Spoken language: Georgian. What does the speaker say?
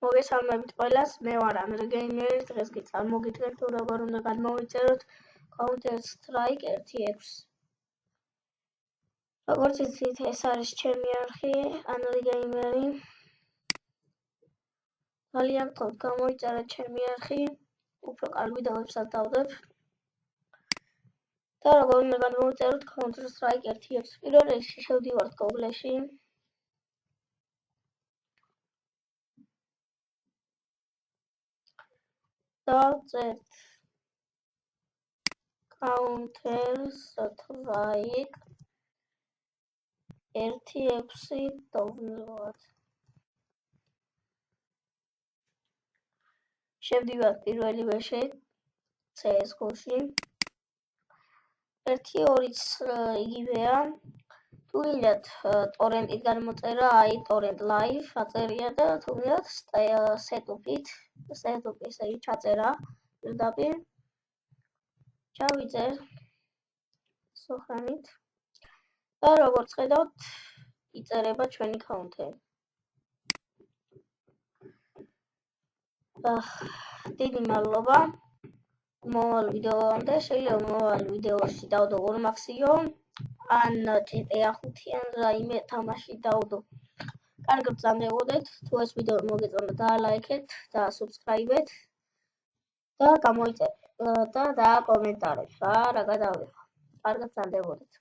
მოგესალმებით ყველას, მე ვარ Andrei Gamer. დღეს კი წარმოგიდგენთ თუ როგორ უნდა გადმოვიწეროთ Counter-Strike 1.6. როგორც იცით, ეს არის ჩემი არხი Andrei Gamer. ძალიან გთხოვთ გამოიწერეთ ჩემი არხი, უფრო კარგ ვიდეოებსაც დავდებ. და როგორ უნდა გადმოვიწეროთ Counter-Strike 1.6. პირველ რიგში შევდივართ Google-ში. დავწერთ Counter-Strike 1.6 დავწერთ. შევდივართ პირველივეში CS:GO-ში. 1.2-იც იგივეა. თუ გინდათ ტორენტით გადმოწერა, აი torrent live აწერია და თუ გინდათ setup-ით ესე ჩაწერა პირდაპირ. ჩავიწერ სოხანით და როგორც ხედავთ, იწერება ჩვენი counter. დიდი მადლობა. მოვალ ვიდეომდე, შეიძლება მოვალ ვიდეოში დავდო ორმაქსიო ან GTA5-ან რაიმე თამაში დავდო. კარგ ბრძანდებოდეთ, თუ ეს ვიდეო მოგეწონა დაალაიქეთ და subscribe-ეთ და გამოიწერეთ და დააკომენტარეთ რა გადავიღო. კარგად ბრძანდებოდეთ.